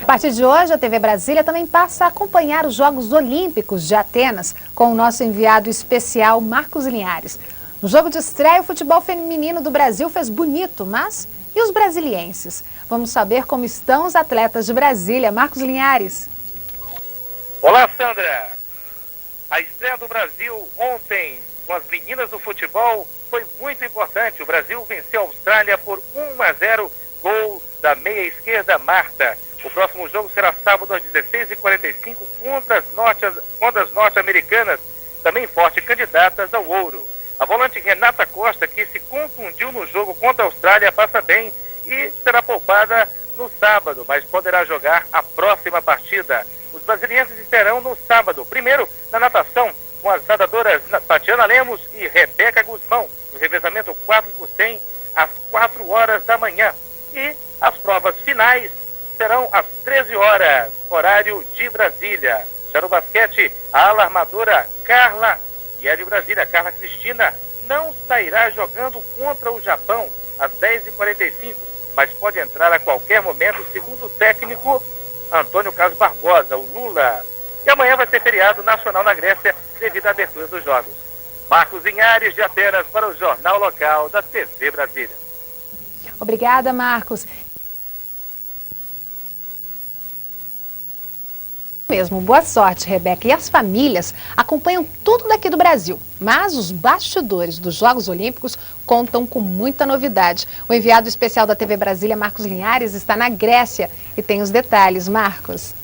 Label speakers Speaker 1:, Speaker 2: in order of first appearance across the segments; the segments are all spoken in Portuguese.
Speaker 1: partir de hoje, a TV Brasília também passa a acompanhar os Jogos Olímpicos de Atenas com o nosso enviado especial, Marcos Linhares. No jogo de estreia, o futebol feminino do Brasil fez bonito, mas e os brasilienses? Vamos saber como estão os atletas de Brasília. Marcos Linhares.
Speaker 2: Olá, Sandra. A estreia do Brasil ontem com as meninas do futebol foi muito importante. O Brasil venceu a Austrália por 1-0, gol da meia esquerda Marta. O próximo jogo será sábado às 16h45 contra as norte-americanas, também forte candidatas ao ouro. A volante Renata Costa, que se contundiu no jogo contra a Austrália, passa bem e será poupada no sábado, mas poderá jogar a próxima partida. Os brasilienses estarão no sábado, primeiro na natação, com as nadadoras Tatiana Lemos e Rebeca Guzmão, no revezamento 4x100 às 4 horas da manhã. E as provas finais serão às 13 horas, horário de Brasília. Já no basquete, a ala armadora Carla, e é de Brasília, Carla Cristina, não sairá jogando contra o Japão às 10h45, mas pode entrar a qualquer momento, segundo o técnico Antônio Carlos Barbosa, o Lula. E amanhã vai ser feriado nacional na Grécia devido à abertura dos Jogos. Marcos Linhares, de Atenas, para o Jornal Local da TV Brasília.
Speaker 1: Obrigada, Marcos. Mesmo, boa sorte, Rebeca. E as famílias acompanham tudo daqui do Brasil, mas os bastidores dos Jogos Olímpicos contam com muita novidade. O enviado especial da TV Brasília, Marcos Linhares, está na Grécia e tem os detalhes. Marcos.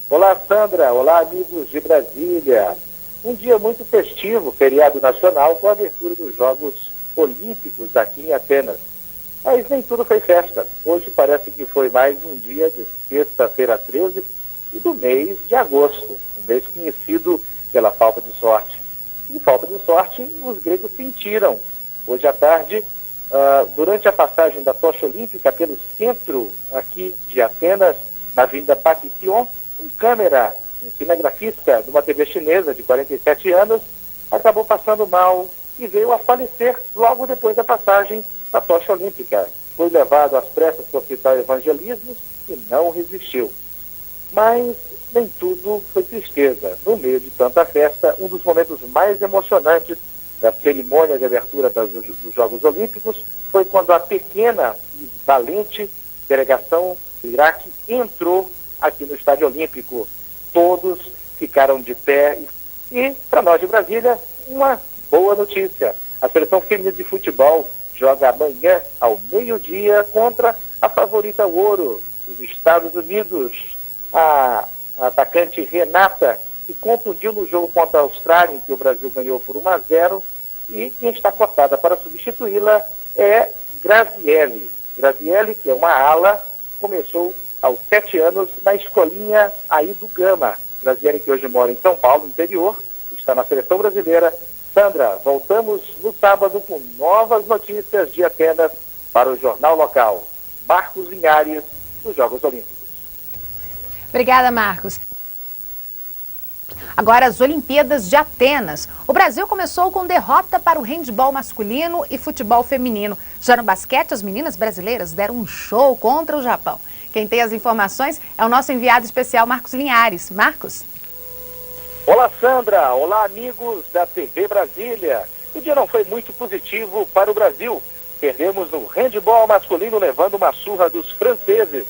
Speaker 3: Olá, Sandra. Olá, amigos de Brasília. Um dia muito festivo, feriado nacional, com a abertura dos Jogos Olímpicos aqui em Atenas. Mas nem tudo foi festa. Hoje parece que foi mais um dia de sexta-feira 13 e do mês de agosto, um mês conhecido pela falta de sorte. E falta de sorte os gregos sentiram. Hoje à tarde, durante a passagem da tocha olímpica pelo centro aqui de Atenas, na Avenida Paquition, um cinegrafista de uma TV chinesa de 47 anos, acabou passando mal e veio a falecer logo depois da passagem da tocha olímpica. Foi levado às pressas para o Hospital Evangelismos e não resistiu. Mas nem tudo foi tristeza. No meio de tanta festa, um dos momentos mais emocionantes da cerimônia de abertura dos Jogos Olímpicos foi quando a pequena e valente delegação do Iraque entrou aqui no Estádio Olímpico. Todos ficaram de pé e, para nós de Brasília, uma boa notícia. A seleção feminina de futebol joga amanhã, ao meio-dia, contra a favorita ouro, os Estados Unidos. A atacante Renata se contundiu no jogo contra a Austrália, em que o Brasil ganhou por 1-0, e quem está cotada para substituí-la é Graziele. Graziele, que é uma ala, começou aos 7 anos na escolinha aí do Gama. Graziele, que hoje mora em São Paulo, interior, está na seleção brasileira. Sandra, voltamos no sábado com novas notícias de Atenas para o Jornal Local. Marcos Linhares, dos Jogos Olímpicos.
Speaker 1: Obrigada, Marcos. Agora, as Olimpíadas de Atenas. O Brasil começou com derrota para o handebol masculino e futebol feminino. Já no basquete, as meninas brasileiras deram um show contra o Japão. Quem tem as informações é o nosso enviado especial, Marcos Linhares. Marcos.
Speaker 3: Olá, Sandra. Olá, amigos da TV Brasília. O dia não foi muito positivo para o Brasil. Perdemos no handebol masculino, levando uma surra dos franceses.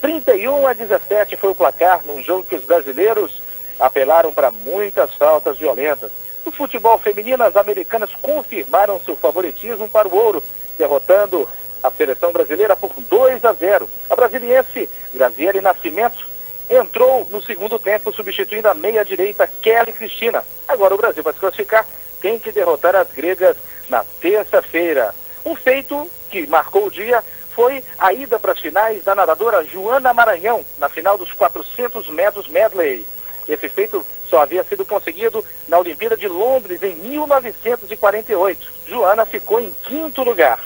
Speaker 3: 31-17 foi o placar, num jogo que os brasileiros apelaram para muitas faltas violentas. No futebol feminino, as americanas confirmaram seu favoritismo para o ouro, derrotando a seleção brasileira por 2-0. A brasiliense Graziele Nascimento entrou no segundo tempo, substituindo a meia-direita Kelly Cristina. Agora o Brasil vai se classificar, tem que derrotar as gregas na terça-feira. Um feito que marcou o dia foi a ida para as finais da nadadora Joana Maranhão, na final dos 400 metros medley. Esse feito só havia sido conseguido na Olimpíada de Londres em 1948. Joana ficou em 5º lugar.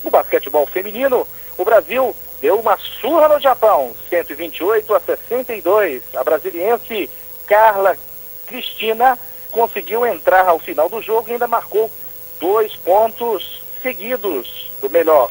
Speaker 3: No basquetebol feminino, o Brasil deu uma surra no Japão, 128-62. A brasiliense Carla Cristina conseguiu entrar ao final do jogo e ainda marcou 2 pontos seguidos. Do melhor,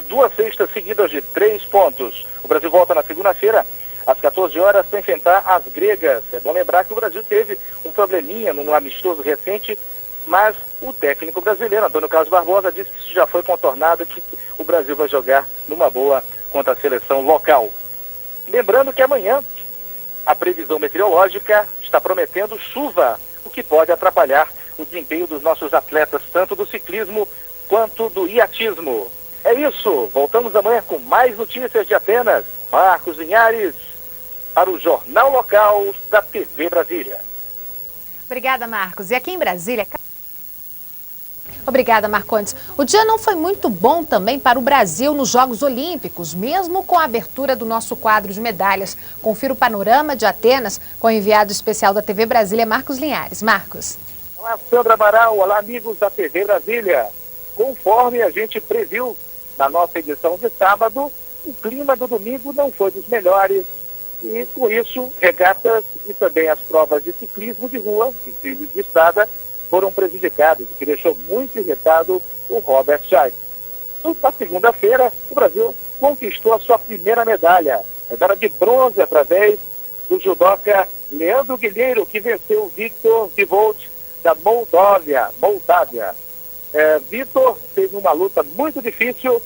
Speaker 3: 2 cestas seguidas de 3 pontos. O Brasil volta na segunda-feira, às 14 horas, para enfrentar as gregas. É bom lembrar que o Brasil teve um probleminha num amistoso recente, mas o técnico brasileiro, Antônio Carlos Barbosa, disse que isso já foi contornado e que o Brasil vai jogar numa boa contra a seleção local. Lembrando que amanhã a previsão meteorológica está prometendo chuva, o que pode atrapalhar o desempenho dos nossos atletas, tanto do ciclismo quanto do iatismo. É isso, voltamos amanhã com mais notícias de Atenas. Marcos Linhares, para o Jornal Local da TV Brasília.
Speaker 1: Obrigada, Marcos. E aqui em Brasília... Obrigada, Marcondes. O dia não foi muito bom também para o Brasil nos Jogos Olímpicos, mesmo com a abertura do nosso quadro de medalhas. Confira o panorama de Atenas com o enviado especial da TV Brasília, Marcos Linhares. Marcos.
Speaker 3: Olá, Sandra Amaral. Olá, amigos da TV Brasília. Conforme a gente previu na nossa edição de sábado, o clima do domingo não foi dos melhores. E, com isso, regatas e também as provas de ciclismo de rua, de trilhos de estrada, foram prejudicados, o que deixou muito irritado o Robert Scheidt. Na segunda-feira, o Brasil conquistou a sua primeira medalha de bronze através do judoca Leandro Guilheiro, que venceu o Victor Vivolt da Moldávia. Victor teve uma luta muito difícil,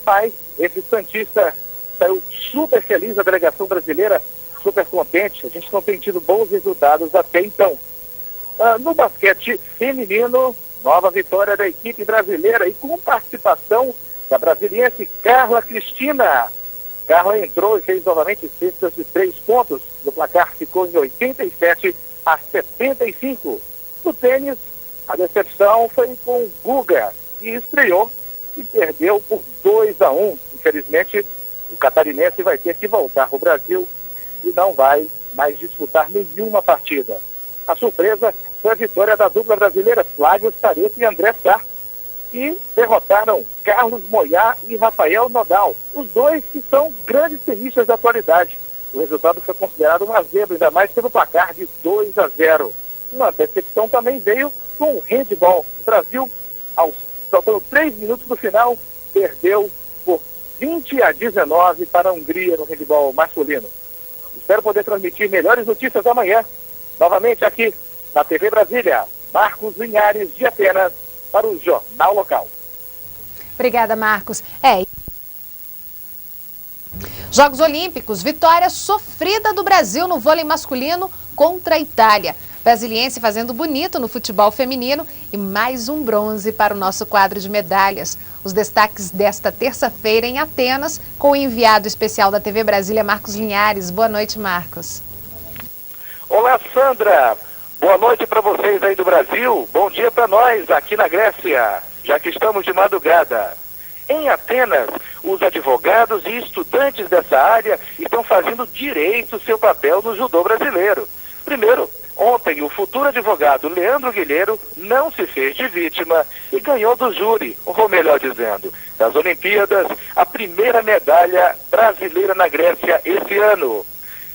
Speaker 3: mas esse santista saiu super feliz, a delegação brasileira super contente. A gente não tem tido bons resultados até então. No basquete feminino, nova vitória da equipe brasileira e com participação da brasiliense Carla Cristina. Carla entrou e fez novamente cestas de 3 pontos. O placar ficou em 87-75. No tênis, a decepção foi com o Guga, que estreou e perdeu por 2-1. Infelizmente, o catarinense vai ter que voltar para o Brasil e não vai mais disputar nenhuma partida. A surpresa foi a vitória da dupla brasileira Flávio Stareto e André Sá, que derrotaram Carlos Moyá e Rafael Nodal, os dois que são grandes tenistas da atualidade. O resultado foi considerado uma zebra, ainda mais pelo placar de 2-0. Uma decepção também veio com o handball. O Brasil, faltando 3 minutos do final, perdeu por 20-19 para a Hungria no handball masculino. Espero poder transmitir melhores notícias amanhã. Novamente aqui na TV Brasília, Marcos Linhares de Atenas para o Jornal Local.
Speaker 1: Obrigada, Marcos. Jogos Olímpicos, vitória sofrida do Brasil no vôlei masculino contra a Itália. Brasiliense fazendo bonito no futebol feminino e mais um bronze para o nosso quadro de medalhas. Os destaques desta terça-feira em Atenas com o enviado especial da TV Brasília, Marcos Linhares. Boa noite, Marcos.
Speaker 3: Olá, Sandra. Boa noite para vocês aí do Brasil. Bom dia para nós aqui na Grécia, já que estamos de madrugada. Em Atenas, os advogados e estudantes dessa área estão fazendo direito seu papel no judô brasileiro. Primeiro, ontem o futuro advogado Leandro Guilheiro não se fez de vítima e ganhou do júri, ou melhor dizendo, das Olimpíadas, a primeira medalha brasileira na Grécia esse ano.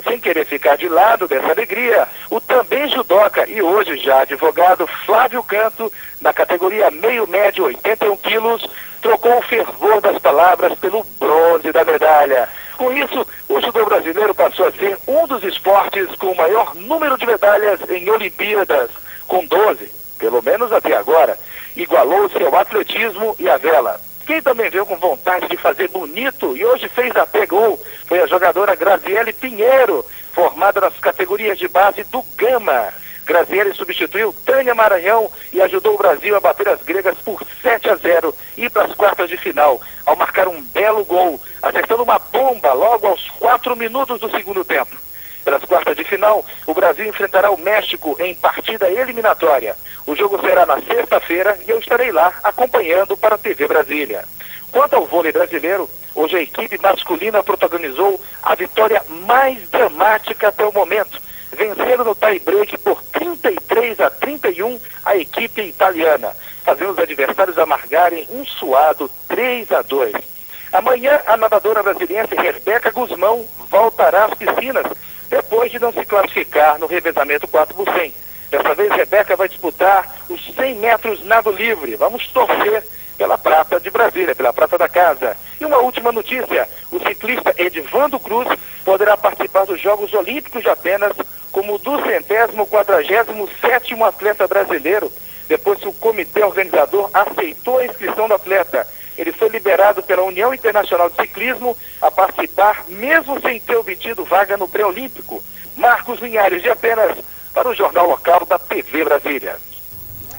Speaker 3: Sem querer ficar de lado dessa alegria, o também judoca e hoje já advogado Flávio Canto, na categoria meio-médio 81 quilos, trocou o fervor das palavras pelo bronze da medalha. Com isso, o judô brasileiro passou a ser um dos esportes com o maior número de medalhas em Olimpíadas, com 12, pelo menos até agora. Igualou-se ao atletismo e à vela. Quem também veio com vontade de fazer bonito e hoje fez até gol foi a jogadora Graziele Pinheiro, formada nas categorias de base do Gama. Graziele substituiu Tânia Maranhão e ajudou o Brasil a bater as gregas por 7-0 e ir para as quartas de final, ao marcar um belo gol, acertando uma bomba logo aos 4 minutos do segundo tempo. Pelas quartas de final, o Brasil enfrentará o México em partida eliminatória. O jogo será na sexta-feira e eu estarei lá acompanhando para a TV Brasília. Quanto ao vôlei brasileiro, hoje a equipe masculina protagonizou a vitória mais dramática até o momento, vencendo no tie-break por 33-31 a equipe italiana, fazendo os adversários amargarem um suado 3-2. Amanhã, a nadadora brasiliense Rebeca Guzmão voltará às piscinas, depois de não se classificar no revezamento 4x100. Dessa vez, Rebeca vai disputar os 100 metros nado livre. Vamos torcer pela Praça de Brasília, pela Praça da Casa. E uma última notícia, o ciclista Edvando Cruz poderá participar dos Jogos Olímpicos de Atenas como 247º atleta brasileiro, depois que o comitê organizador aceitou a inscrição do atleta. Ele foi liberado pela União Internacional de Ciclismo a participar, mesmo sem ter obtido vaga no pré-olímpico. Marcos Linhares, de Atenas, para o Jornal Local da TV Brasília.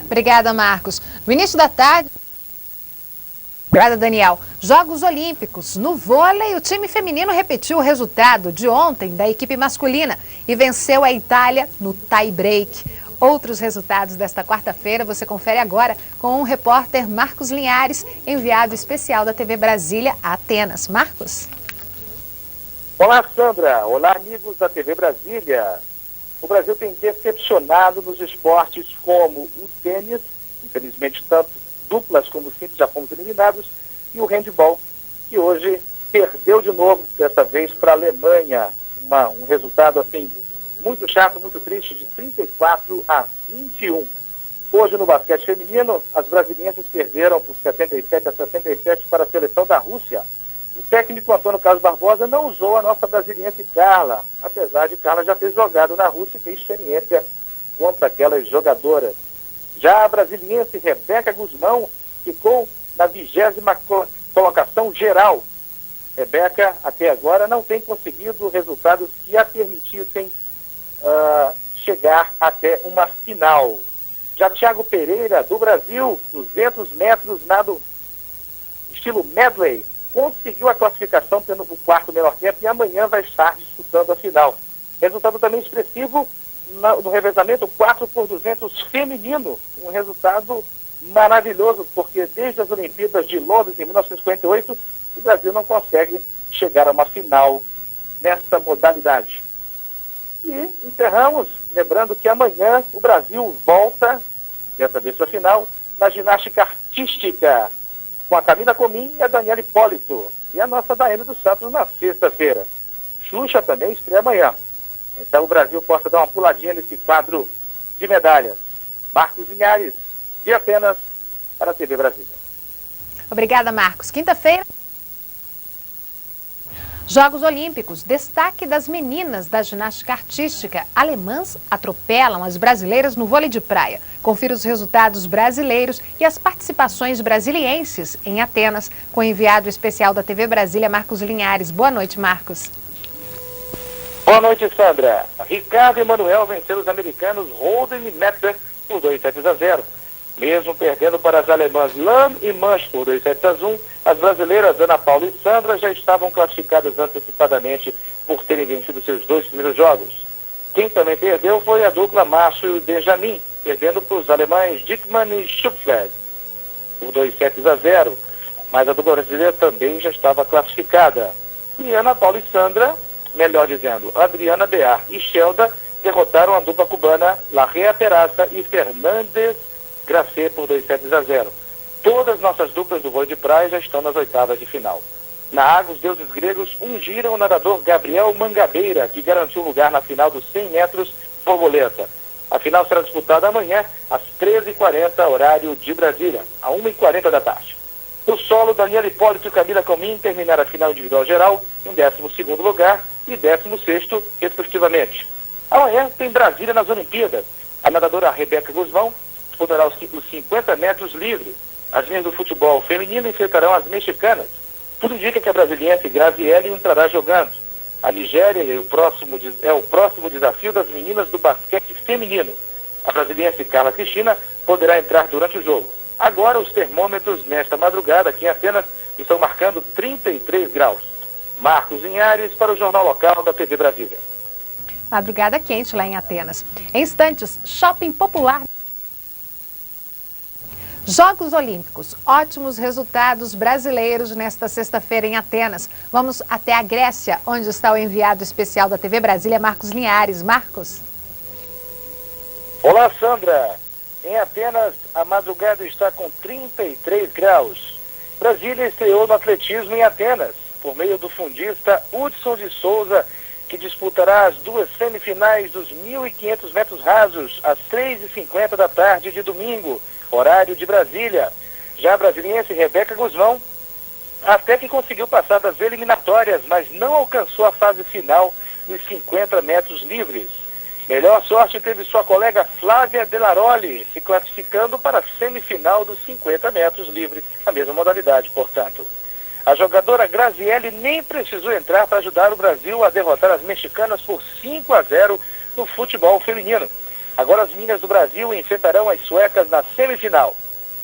Speaker 1: Obrigada, Marcos. No início da tarde... Obrigada, Daniel. Jogos Olímpicos. No vôlei, o time feminino repetiu o resultado de ontem da equipe masculina e venceu a Itália no tie-break. Outros resultados desta quarta-feira você confere agora com o repórter Marcos Linhares, enviado especial da TV Brasília a Atenas. Marcos?
Speaker 3: Olá, Sandra. Olá, amigos da TV Brasília. O Brasil tem decepcionado nos esportes como o tênis, infelizmente tanto duplas como simples já fomos eliminados, e o handebol, que hoje perdeu de novo, dessa vez para a Alemanha. Um resultado assim muito chato, muito triste, de 34-21. Hoje no basquete feminino, as brasilienses perderam por 77-67 para a seleção da Rússia. O técnico Antônio Carlos Barbosa não usou a nossa brasiliense Carla, apesar de Carla já ter jogado na Rússia e ter experiência contra aquelas jogadoras. Já a brasiliense Rebeca Guzmão ficou na 20ª colocação geral. Rebeca, até agora, não tem conseguido resultados que a permitissem chegar até uma final. Já Thiago Pereira, do Brasil, 200 metros nado estilo medley, conseguiu a classificação tendo o quarto melhor tempo e amanhã vai estar disputando a final. Resultado também expressivo no revezamento 4x200 feminino, um resultado maravilhoso, porque desde as Olimpíadas de Londres em 1958, o Brasil não consegue chegar a uma final nessa modalidade. E encerramos, lembrando que amanhã o Brasil volta, dessa vez para a final, na ginástica artística, com a Camila Comim e a Daniela Hipólito, e a nossa Daiane dos Santos na sexta-feira. Xuxa também estreia amanhã. Então o Brasil possa dar uma puladinha nesse quadro de medalhas. Marcos Linhares, de Atenas, para a TV Brasília.
Speaker 1: Obrigada, Marcos. Quinta-feira, Jogos Olímpicos. Destaque das meninas da ginástica artística. Alemãs atropelam as brasileiras no vôlei de praia. Confira os resultados brasileiros e as participações brasilienses em Atenas, com o enviado especial da TV Brasília, Marcos Linhares. Boa noite, Marcos.
Speaker 3: Boa noite, Sandra. Ricardo e Manuel venceram os americanos Holden e Metzer por 2-0. Mesmo perdendo para as alemãs Lam e Manch por 2-1, as brasileiras Ana Paula e Sandra já estavam classificadas antecipadamente por terem vencido seus 2 primeiros jogos. Quem também perdeu foi a dupla Márcio e Benjamin, perdendo para os alemães Dickmann e Schupfler por 2-0, mas a dupla brasileira também já estava classificada. E Ana Paula e Sandra, melhor dizendo, Adriana Bear e Shelda, derrotaram a dupla cubana Larrea Terraça e Fernandes Gracê por 2-0. Todas nossas duplas do vôlei de praia já estão nas oitavas de final. Na água, os deuses gregos ungiram o nadador Gabriel Mangabeira, que garantiu lugar na final dos 100 metros borboleta. A final será disputada amanhã, às 13h40, horário de Brasília, às 1h40 da tarde. No solo, Daniela Hipólito e Camila Comim terminaram a final individual geral em 12º lugar e 16º, respectivamente. Amanhã tem Brasília nas Olimpíadas. A nadadora Rebeca Guzmão disputará os 50 metros livres. As linhas do futebol feminino enfrentarão as mexicanas. Tudo indica que a brasiliense Graziele entrará jogando. A Nigéria é o próximo desafio das meninas do basquete feminino. A brasiliense Carla Cristina poderá entrar durante o jogo. Agora os termômetros nesta madrugada aqui em Atenas estão marcando 33 graus. Marcos Linhares para o Jornal Local da TV Brasília.
Speaker 1: Madrugada quente lá em Atenas. Em instantes, shopping popular. Jogos Olímpicos, ótimos resultados brasileiros nesta sexta-feira em Atenas. Vamos até a Grécia, onde está o enviado especial da TV Brasília, Marcos Linhares. Marcos.
Speaker 3: Olá, Sandra. Em Atenas, a madrugada está com 33 graus. Brasília estreou no atletismo em Atenas, por meio do fundista Hudson de Souza, que disputará as 2 semifinais dos 1.500 metros rasos, às 3h50 da tarde de domingo, horário de Brasília. Já a brasiliense Rebeca Guzmão até que conseguiu passar das eliminatórias, mas não alcançou a fase final nos 50 metros livres. Melhor sorte teve sua colega Flávia Delaroli, se classificando para a semifinal dos 50 metros livres, a mesma modalidade, portanto. A jogadora Graziele nem precisou entrar para ajudar o Brasil a derrotar as mexicanas por 5-0 no futebol feminino. Agora as meninas do Brasil enfrentarão as suecas na semifinal.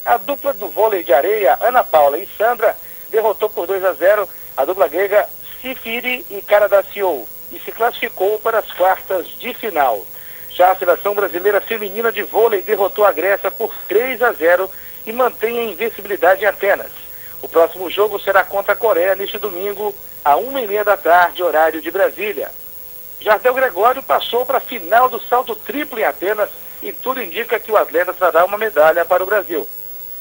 Speaker 3: A dupla do vôlei de areia, Ana Paula e Sandra, derrotou por 2-0 a dupla grega Sifiri e Karadaciou e se classificou para as quartas de final. Já a seleção brasileira feminina de vôlei derrotou a Grécia por 3-0 e mantém a invencibilidade em Atenas. O próximo jogo será contra a Coreia neste domingo, às 1h30 da tarde, horário de Brasília. Jardel Gregório passou para a final do salto triplo em Atenas e tudo indica que o atleta trará uma medalha para o Brasil.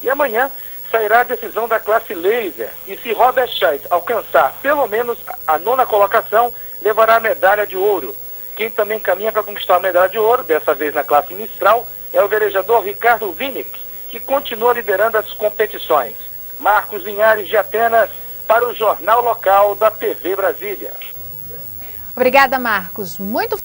Speaker 3: E amanhã sairá a decisão da classe laser e se Robert Scheidt alcançar pelo menos a 9ª colocação, levará a medalha de ouro. Quem também caminha para conquistar a medalha de ouro, dessa vez na classe Mistral, é o velejador Ricardo Winick, que continua liderando as competições. Marcos Linhares de Atenas para o Jornal Local da TV Brasília.
Speaker 1: Obrigada, Marcos. Muito.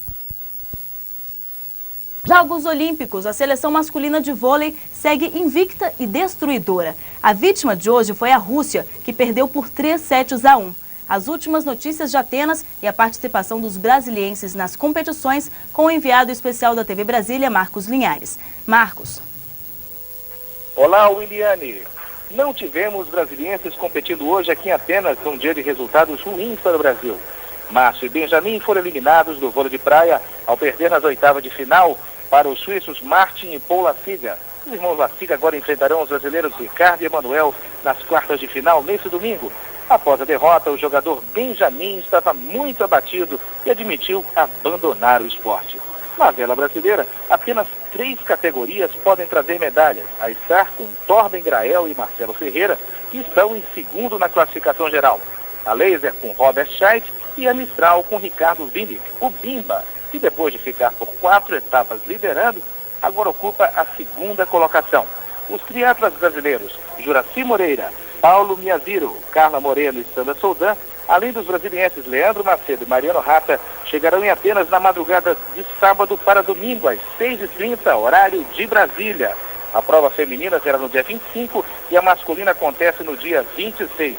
Speaker 4: Jogos Olímpicos, a seleção masculina de vôlei segue invicta e destruidora. A vítima de hoje foi a Rússia, que perdeu por 3-1. As últimas notícias de Atenas e a participação dos brasilienses nas competições com o enviado especial da TV Brasília, Marcos Linhares. Marcos.
Speaker 3: Olá, Williane. Não tivemos brasilienses competindo hoje aqui em Atenas, um dia de resultados ruins para o Brasil. Márcio e Benjamin foram eliminados do vôlei de praia ao perder nas oitavas de final para os suíços Martin e Paul Lassiga. Os irmãos Lassiga agora enfrentarão os brasileiros Ricardo e Emanuel nas quartas de final nesse domingo. Após a derrota, o jogador Benjamin estava muito abatido e admitiu abandonar o esporte. Na vela brasileira, apenas 3 categorias podem trazer medalhas, a estar com Torben Grael e Marcelo Ferreira, que estão em segundo na classificação geral. A laser com Robert Scheidt e a Mistral com Ricardo Winick, o Bimba, que depois de ficar por 4 etapas liderando, agora ocupa a 2ª colocação. Os triatlas brasileiros Juraci Moreira, Paulo Miaziro, Carla Moreno e Sandra Soldan, além dos brasilienses Leandro Macedo e Mariano Rata, chegarão em Atenas na madrugada de sábado para domingo, às 6h30, horário de Brasília. A prova feminina será no dia 25 e a masculina acontece no dia 26.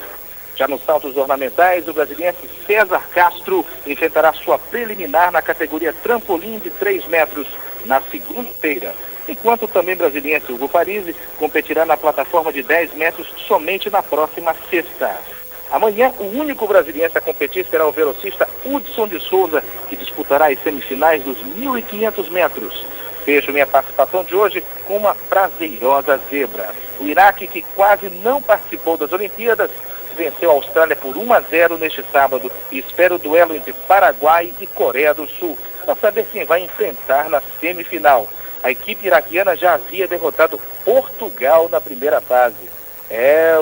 Speaker 3: Já nos saltos ornamentais, o brasiliense César Castro enfrentará sua preliminar na categoria trampolim de 3 metros na segunda-feira, enquanto também o brasiliense Hugo Parisi competirá na plataforma de 10 metros somente na próxima sexta. Amanhã, o único brasiliense a competir será o velocista Hudson de Souza, que disputará as semifinais dos 1.500 metros. Fecho minha participação de hoje com uma prazerosa zebra. O Iraque, que quase não participou das Olimpíadas, venceu a Austrália por 1-0 neste sábado e espera o duelo entre Paraguai e Coreia do Sul, para saber quem vai enfrentar na semifinal. A equipe iraquiana já havia derrotado Portugal na primeira fase.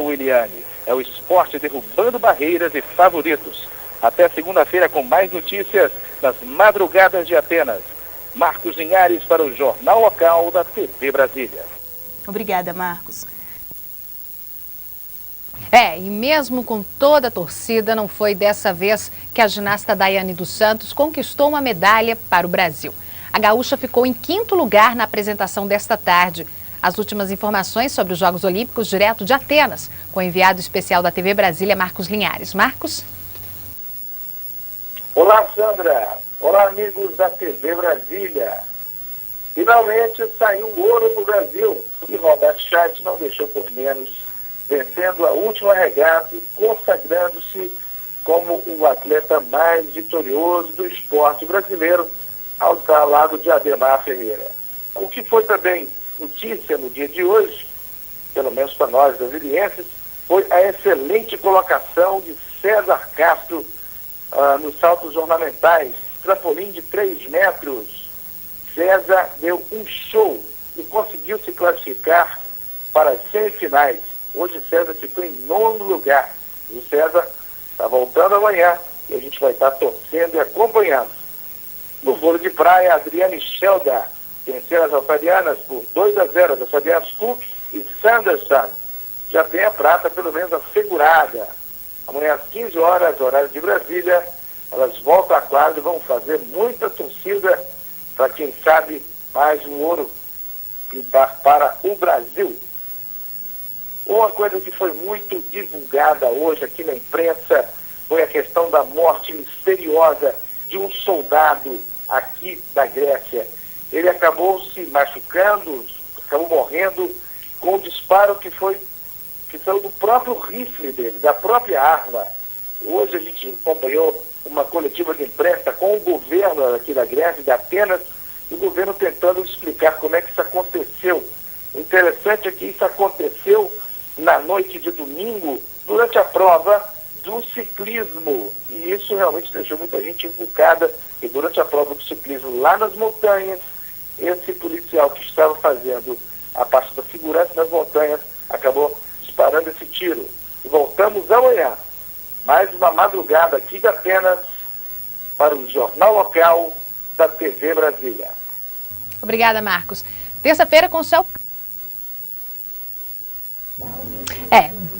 Speaker 3: Williane, é o esporte derrubando barreiras e favoritos. Até segunda-feira com mais notícias nas madrugadas de Atenas. Marcos Linhares para o Jornal Local da TV Brasília.
Speaker 4: Obrigada, Marcos.
Speaker 1: E mesmo com toda a torcida, não foi dessa vez que a ginasta Daiane dos Santos conquistou uma medalha para o Brasil. A gaúcha ficou em 5º lugar na apresentação desta tarde. As últimas informações sobre os Jogos Olímpicos direto de Atenas, com o enviado especial da TV Brasília, Marcos Linhares. Marcos?
Speaker 3: Olá, Sandra. Olá, amigos da TV Brasília. Finalmente saiu o ouro para o Brasil e Robert Scheidt não deixou por menos, vencendo a última regata e consagrando-se como o atleta mais vitorioso do esporte brasileiro, ao lado de Ademar Ferreira. O que foi também notícia no dia de hoje, pelo menos para nós brasilienses, foi a excelente colocação de César Castro nos saltos ornamentais, trampolim de 3 metros. César deu um show e conseguiu se classificar para as semifinais. Hoje César ficou em 9º lugar. O César está voltando amanhã e a gente vai estar torcendo e acompanhando. No vôlei de praia, Adriane Schelda venceu as australianas por 2-0, as australianas Cook e Sanderson. já tem a prata pelo menos assegurada. Amanhã às 15 horas, horário de Brasília, elas voltam à quadra e vão fazer muita torcida para quem sabe mais um ouro para o Brasil. Uma coisa que foi muito divulgada hoje aqui na imprensa foi a questão da morte misteriosa de um soldado aqui da Grécia. Ele acabou se machucando, acabou morrendo com um disparo que saiu do próprio rifle dele, da própria arma. Hoje a gente acompanhou uma coletiva de imprensa com o governo aqui da Grécia, de Atenas, e o governo tentando explicar como é que isso aconteceu. O interessante é que isso aconteceu na noite de domingo, durante a prova do ciclismo. E isso realmente deixou muita gente encucada. E durante a prova do ciclismo lá nas montanhas, esse policial que estava fazendo a parte da segurança nas montanhas acabou disparando esse tiro. E voltamos amanhã. Mais uma madrugada aqui de Atenas para o Jornal Local da TV Brasília.
Speaker 1: Obrigada, Marcos. Terça-feira com céu...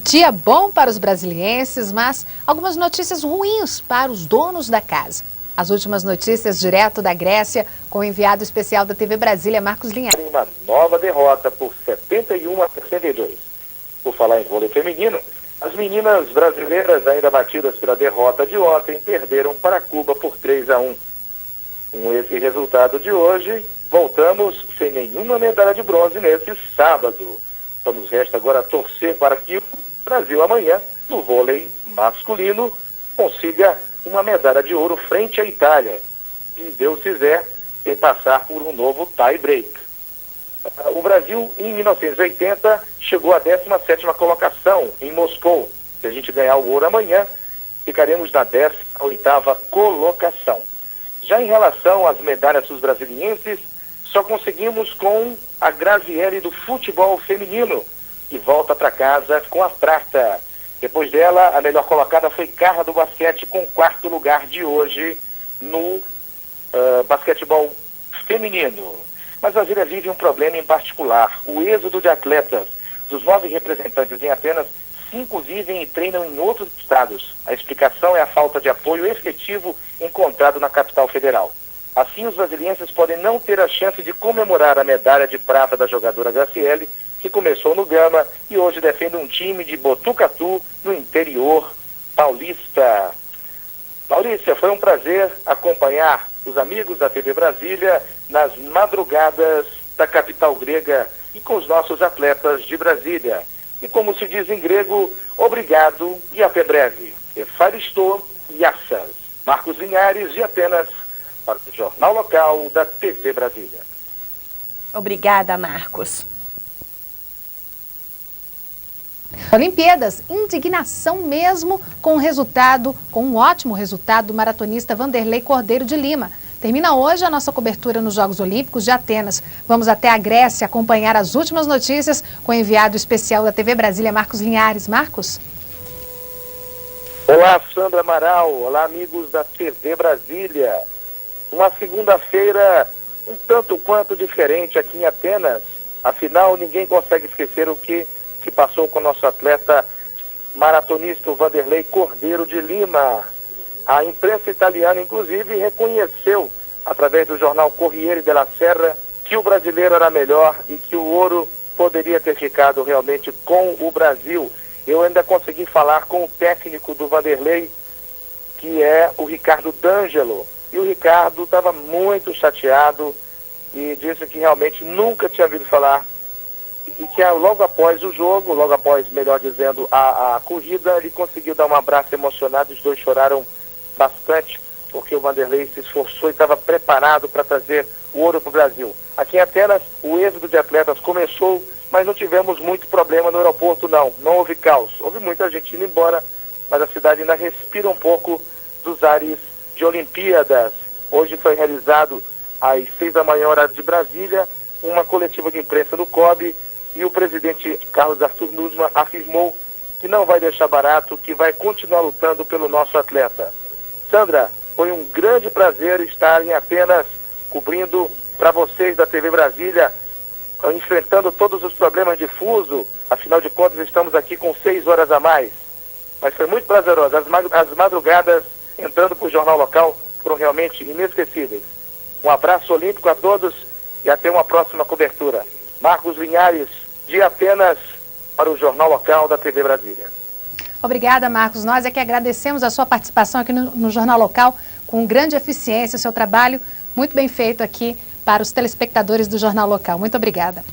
Speaker 1: dia bom para os brasilienses, mas algumas notícias ruins para os donos da casa. As últimas notícias direto da Grécia com o enviado especial da TV Brasília, Marcos Linhares.
Speaker 3: Uma nova derrota por 71-62. Por falar em vôlei feminino, as meninas brasileiras, ainda batidas pela derrota de ontem, perderam para Cuba por 3-1. Com esse resultado de hoje, voltamos sem nenhuma medalha de bronze nesse sábado. Só nos resta agora torcer para que o Brasil amanhã, no vôlei masculino, consiga uma medalha de ouro frente à Itália. Se Deus quiser, sem passar por um novo tie-break. O Brasil, em 1980, chegou à 17ª colocação em Moscou. Se a gente ganhar o ouro amanhã, ficaremos na 18ª colocação. Já em relação às medalhas dos brasilienses, só conseguimos com a Graziele do futebol feminino, que volta para casa com a prata. Depois dela, a melhor colocada foi Carla do basquete, com o 4º lugar de hoje no basquetebol feminino. Mas Brasília vive um problema em particular: o êxodo de atletas. Dos 9 representantes em Atenas, 5 vivem e treinam em outros estados. A explicação é a falta de apoio efetivo encontrado na capital federal. Assim, os brasilienses podem não ter a chance de comemorar a medalha de prata da jogadora Graziele, que começou no Gama e hoje defende um time de Botucatu, no interior paulista. Maurícia, foi um prazer acompanhar os amigos da TV Brasília nas madrugadas da capital grega e com os nossos atletas de Brasília. E como se diz em grego, obrigado e até breve. Efaristo Yassas. Marcos Linhares, de Atenas, para o Jornal Local da TV Brasília.
Speaker 4: Obrigada, Marcos.
Speaker 1: Olimpíadas, indignação mesmo com o resultado, com um ótimo resultado do maratonista Vanderlei Cordeiro de Lima. Termina hoje a nossa cobertura nos Jogos Olímpicos de Atenas. Vamos até a Grécia acompanhar as últimas notícias com o enviado especial da TV Brasília, Marcos Linhares. Marcos?
Speaker 3: Olá, Sandra Amaral. Olá, amigos da TV Brasília. Uma segunda-feira um tanto quanto diferente aqui em Atenas. Afinal, ninguém consegue esquecer o que se passou com o nosso atleta maratonista Vanderlei Cordeiro de Lima. A imprensa italiana, inclusive, reconheceu, através do jornal Corriere della Sera, que o brasileiro era melhor e que o ouro poderia ter ficado realmente com o Brasil. Eu ainda consegui falar com o técnico do Vanderlei, que é o Ricardo D'Angelo. E o Ricardo estava muito chateado e disse que realmente nunca tinha ouvido falar e que logo após o jogo, logo após, melhor dizendo, a corrida, ele conseguiu dar um abraço emocionado. Os dois choraram bastante porque o Vanderlei se esforçou e estava preparado para trazer o ouro para o Brasil. Aqui em Atenas, o êxodo de atletas começou, mas não tivemos muito problema no aeroporto, não houve caos. Houve muita gente indo embora, mas a cidade ainda respira um pouco dos ares de Olimpíadas. Hoje foi realizado às 6 da manhã, horário de Brasília, uma coletiva de imprensa no COB, e o presidente Carlos Arthur Nussmann afirmou que não vai deixar barato, que vai continuar lutando pelo nosso atleta. Sandra, foi um grande prazer estar em Atenas, cobrindo para vocês da TV Brasília, enfrentando todos os problemas de fuso, Afinal de contas, estamos aqui com 6 horas a mais. Mas foi muito prazeroso. As madrugadas entrando para o Jornal Local foram realmente inesquecíveis. Um abraço olímpico a todos e até uma próxima cobertura. Marcos Linhares, de Atenas, para o Jornal Local da TV Brasília.
Speaker 1: Obrigada, Marcos. Nós é que agradecemos a sua participação aqui no Jornal Local, com grande eficiência, o seu trabalho muito bem feito aqui para os telespectadores do Jornal Local. Muito obrigada.